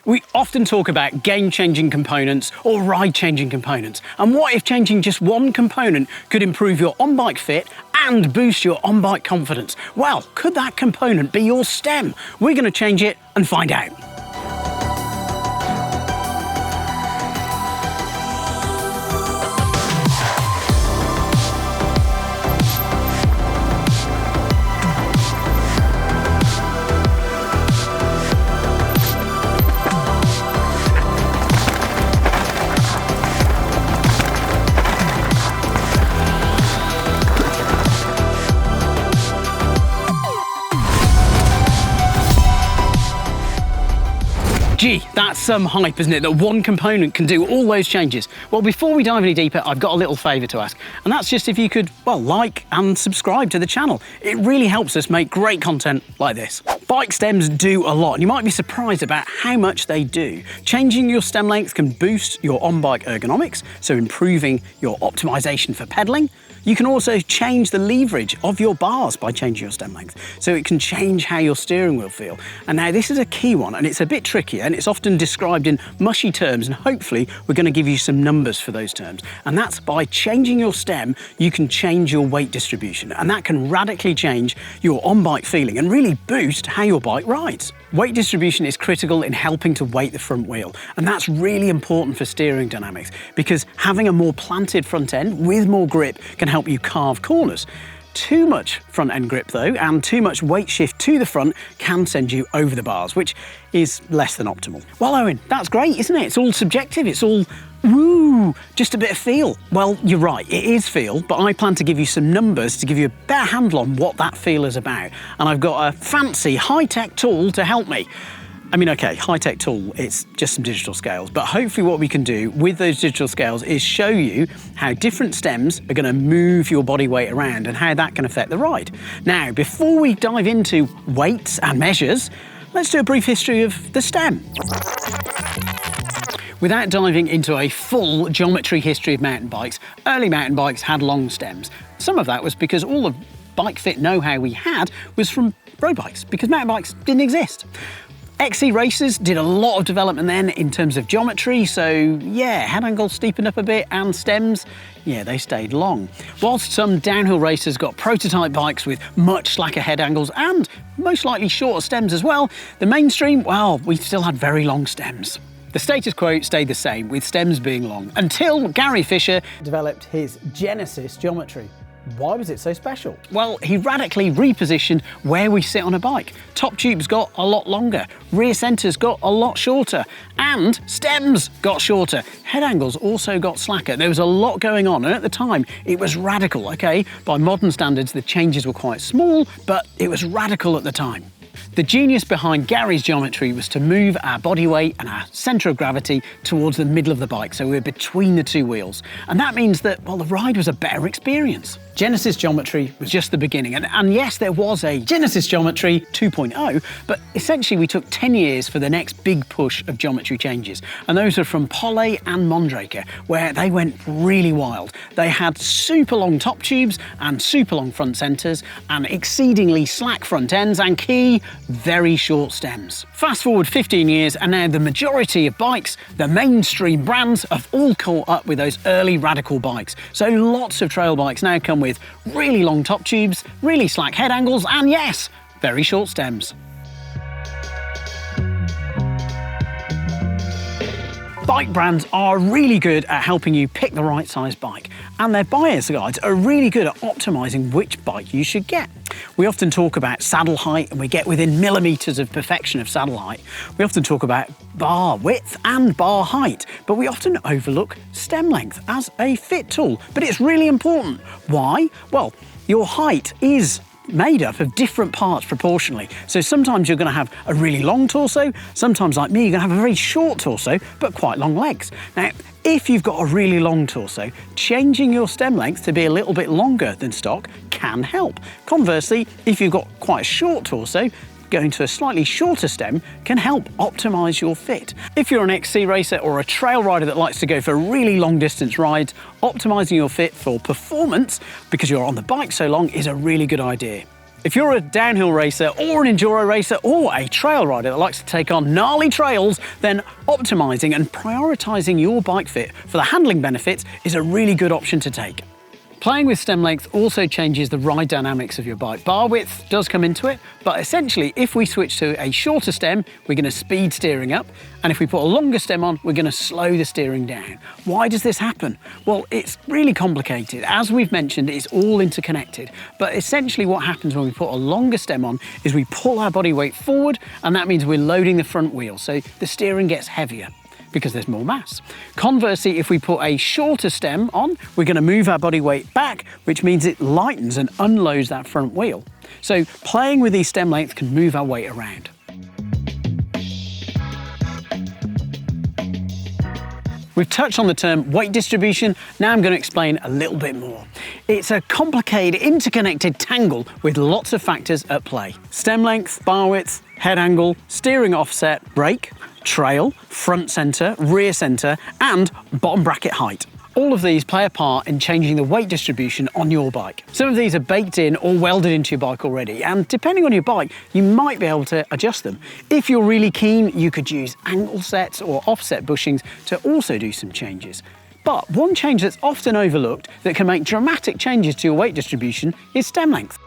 We often talk about game-changing components or ride-changing components. And what if changing just one component could improve your on-bike fit and boost your on-bike confidence? Well, could that component be your stem? We're going to change it and find out. Gee, that's some hype, isn't it, that one component can do all those changes? Well, before we dive any deeper, I've got a little favour to ask, and that's just if you could, well, like and subscribe to the channel. It really helps us make great content like this. Bike stems do a lot, and you might be surprised about how much they do. Changing your stem length can boost your on-bike ergonomics, so improving your optimisation for pedalling. You can also change the leverage of your bars by changing your stem length, so it can change how your steering wheel feel. And now this is a key one, and it's a bit trickier, and it's often described in mushy terms, and hopefully we're going to give you some numbers for those terms. And that's by changing your stem, you can change your weight distribution, and that can radically change your on-bike feeling and really boost how your bike rides. Weight distribution is critical in helping to weight the front wheel, and that's really important for steering dynamics, because having a more planted front end with more grip can help you carve corners. Too much front end grip though, and too much weight shift to the front can send you over the bars, which is less than optimal. Well, Owen, that's great, isn't it? It's all subjective, it's all woo, just a bit of feel. Well, you're right, it is feel, but I plan to give you some numbers to give you a better handle on what that feel is about. And I've got a fancy high-tech tool to help me. I mean, okay, high-tech tool, it's just some digital scales, but hopefully what we can do with those digital scales is show you how different stems are going to move your body weight around and how that can affect the ride. Now, before we dive into weights and measures, let's do a brief history of the stem. Without diving into a full geometry history of mountain bikes, early mountain bikes had long stems. Some of that was because all the bike fit know-how we had was from road bikes, because mountain bikes didn't exist. XC racers did a lot of development then in terms of geometry, so yeah, head angles steepened up a bit and stems, yeah, they stayed long. Whilst some downhill racers got prototype bikes with much slacker head angles and most likely shorter stems as well, the mainstream, well, we still had very long stems. The status quo stayed the same, with stems being long, until Gary Fisher developed his Genesis geometry. Why was it so special? Well, he radically repositioned where we sit on a bike. Top tubes got a lot longer, rear centres got a lot shorter, and stems got shorter. Head angles also got slacker. There was a lot going on, and at the time, it was radical, okay? By modern standards, the changes were quite small, but it was radical at the time. The genius behind Gary's geometry was to move our body weight and our centre of gravity towards the middle of the bike, so we're between the two wheels. And that means that, well, the ride was a better experience. Genesis geometry was just the beginning, and yes, there was a Genesis geometry 2.0, but essentially we took 10 years for the next big push of geometry changes, and those are from Pollet and Mondraker, where they went really wild. They had super long top tubes and super long front centres, and exceedingly slack front ends, and key, very short stems. Fast forward 15 years, and now the majority of bikes, the mainstream brands, have all caught up with those early radical bikes. So lots of trail bikes now come with really long top tubes, really slack head angles, and yes, very short stems. Bike brands are really good at helping you pick the right size bike, and their buyer's guides are really good at optimising which bike you should get. We often talk about saddle height, and we get within millimetres of perfection of saddle height. We often talk about bar width and bar height, but we often overlook stem length as a fit tool. But it's really important. Why? Well, your height is made up of different parts proportionally. So sometimes you're going to have a really long torso, sometimes like me you're going to have a very short torso but quite long legs. Now, if you've got a really long torso, changing your stem length to be a little bit longer than stock can help. Conversely, if you've got quite a short torso, going to a slightly shorter stem can help optimise your fit. If you're an XC racer or a trail rider that likes to go for really long distance rides, optimising your fit for performance because you're on the bike so long is a really good idea. If you're a downhill racer or an enduro racer or a trail rider that likes to take on gnarly trails, then optimising and prioritising your bike fit for the handling benefits is a really good option to take. Playing with stem length also changes the ride dynamics of your bike. Bar width does come into it, but essentially if we switch to a shorter stem, we're going to speed steering up, and if we put a longer stem on, we're going to slow the steering down. Why does this happen? Well, it's really complicated. As we've mentioned, it's all interconnected, but essentially what happens when we put a longer stem on is we pull our body weight forward, and that means we're loading the front wheel, so the steering gets heavier because there's more mass. Conversely, if we put a shorter stem on, we're going to move our body weight back, which means it lightens and unloads that front wheel. So playing with these stem lengths can move our weight around. We've touched on the term weight distribution. Now I'm going to explain a little bit more. It's a complicated, interconnected tangle with lots of factors at play. Stem length, bar width, head angle, steering offset, brake, trail, front centre, rear centre, and bottom bracket height. All of these play a part in changing the weight distribution on your bike. Some of these are baked in or welded into your bike already, and depending on your bike, you might be able to adjust them. If you're really keen, you could use angle sets or offset bushings to also do some changes. But one change that's often overlooked that can make dramatic changes to your weight distribution is stem length.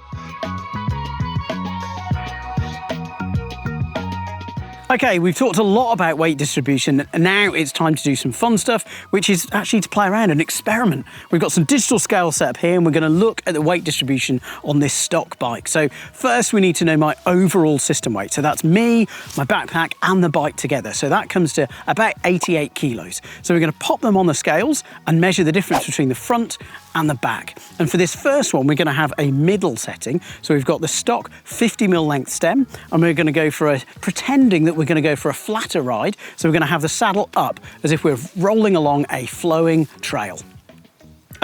Okay, we've talked a lot about weight distribution, and now it's time to do some fun stuff, which is actually to play around and experiment. We've got some digital scale set up here, and we're going to look at the weight distribution on this stock bike. So first we need to know my overall system weight. So that's me, my backpack, and the bike together. So that comes to about 88 kilos. So we're going to pop them on the scales and measure the difference between the front and the back. And for this first one, we're going to have a middle setting. So we've got the stock 50mm length stem, and we're going to go for pretending that we're going to go for a flatter ride. So we're going to have the saddle up as if we're rolling along a flowing trail.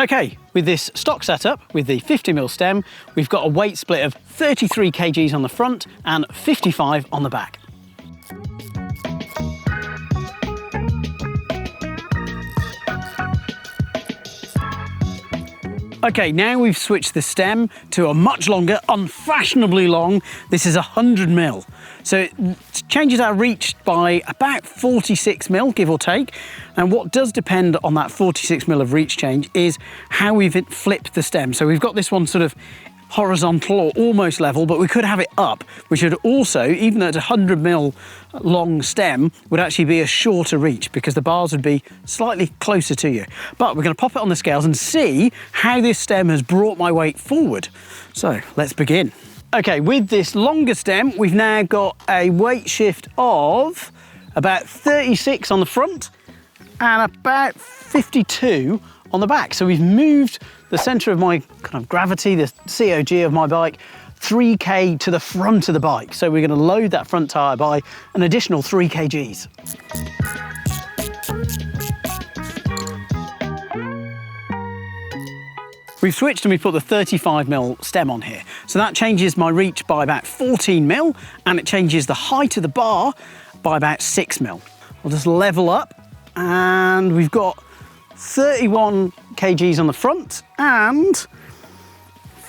Okay, with this stock setup, with the 50mm stem, we've got a weight split of 33 kgs on the front and 55 on the back. Okay, now we've switched the stem to a much longer, unfashionably long. This is 100mm. So it changes our reach by about 46mm, give or take. And what does depend on that 46mm of reach change is how we've flipped the stem. So we've got this one sort of horizontal or almost level, but we could have it up, which would also, even though it's a 100mm long stem, would actually be a shorter reach because the bars would be slightly closer to you. But we're going to pop it on the scales and see how this stem has brought my weight forward. So let's begin. Okay, with this longer stem, we've now got a weight shift of about 36 on the front and about 52 on the back. So we've moved the centre of my kind of gravity, the COG of my bike, 3k to the front of the bike. So we're going to load that front tyre by an additional 3 kgs. We've switched and we put the 35mm stem on here. So that changes my reach by about 14mm, and it changes the height of the bar by about 6mm. I'll just level up, and we've got 31 kgs on the front and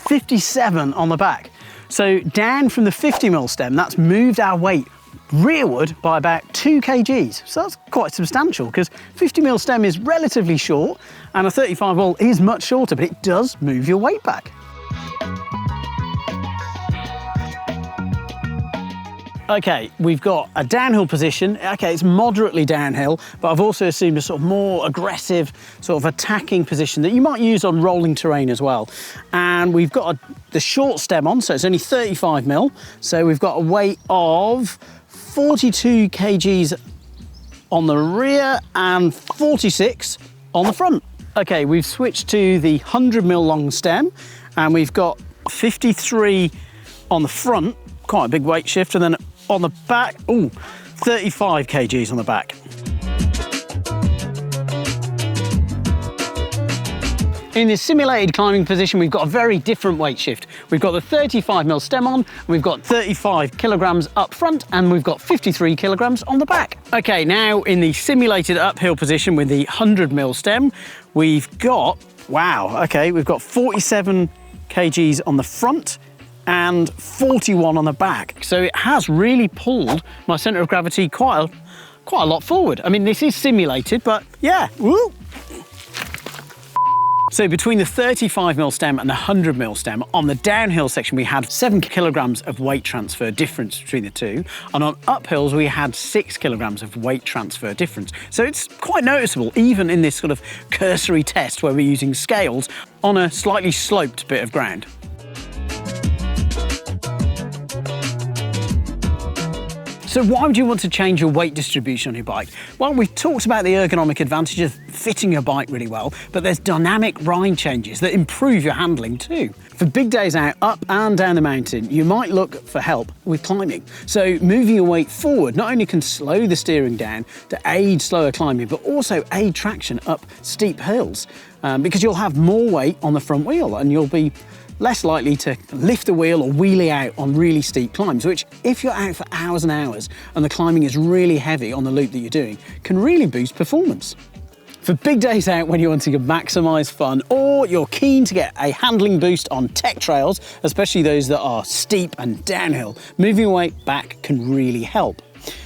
57 on the back. So down from the 50mm stem, that's moved our weight rearward by about 2 kgs. So that's quite substantial because 50mm stem is relatively short and a 35mm is much shorter, but it does move your weight back. Okay, we've got a downhill position. Okay, it's moderately downhill, but I've also assumed a sort of more aggressive, sort of attacking position that you might use on rolling terrain as well. And we've got the short stem on, so it's only 35mm. So we've got a weight of 42 kgs on the rear and 46 on the front. Okay, we've switched to the 100mm long stem, and we've got 53 on the front, quite a big weight shift, and then on the back, 35 kgs on the back. In this simulated climbing position, we've got a very different weight shift. We've got the 35mm stem on, we've got 35 kilograms up front, and we've got 53 kilograms on the back. Okay, now in the simulated uphill position with the 100mm stem, we've got, wow, okay, we've got 47 kgs on the front and 41 on the back. So it has really pulled my centre of gravity quite a lot forward. I mean, this is simulated, but yeah, woo! So between the 35mm stem and the 100mm stem, on the downhill section we had 7 kilograms of weight transfer difference between the two, and on uphills we had 6 kilograms of weight transfer difference. So it's quite noticeable, even in this sort of cursory test where we're using scales on a slightly sloped bit of ground. So why would you want to change your weight distribution on your bike? Well, we've talked about the ergonomic advantage of fitting your bike really well, but there's dynamic rind changes that improve your handling too. For big days out, up and down the mountain, you might look for help with climbing. So moving your weight forward not only can slow the steering down to aid slower climbing, but also aid traction up steep hills, because you'll have more weight on the front wheel and you'll be less likely to lift the wheel or wheelie out on really steep climbs, which, if you're out for hours and hours and the climbing is really heavy on the loop that you're doing, can really boost performance. For big days out when you're wanting to maximise fun, or you're keen to get a handling boost on tech trails, especially those that are steep and downhill, moving your weight back can really help.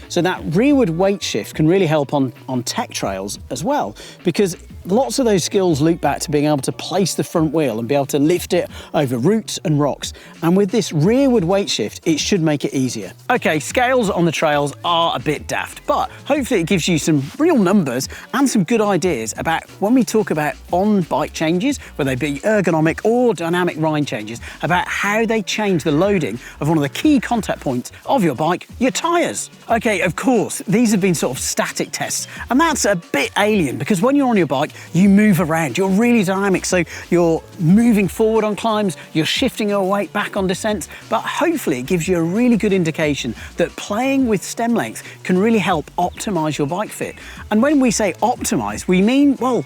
So that rearward weight shift can really help on tech trails as well, because lots of those skills loop back to being able to place the front wheel and be able to lift it over roots and rocks. And with this rearward weight shift, it should make it easier. Okay, scales on the trails are a bit daft, but hopefully it gives you some real numbers and some good ideas about when we talk about on-bike changes, whether they be ergonomic or dynamic rind changes, about how they change the loading of one of the key contact points of your bike, your tyres. Okay, of course, these have been sort of static tests, and that's a bit alien because when you're on your bike, you move around, you're really dynamic, so you're moving forward on climbs, you're shifting your weight back on descents, but hopefully it gives you a really good indication that playing with stem length can really help optimise your bike fit. And when we say optimise, we mean, well,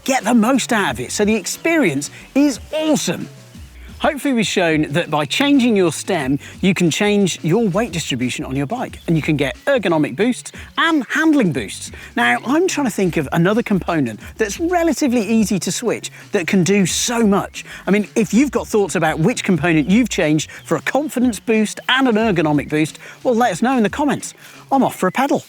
get the most out of it, so the experience is awesome. Hopefully we've shown that by changing your stem, you can change your weight distribution on your bike and you can get ergonomic boosts and handling boosts. Now, I'm trying to think of another component that's relatively easy to switch that can do so much. I mean, if you've got thoughts about which component you've changed for a confidence boost and an ergonomic boost, well, let us know in the comments. I'm off for a pedal.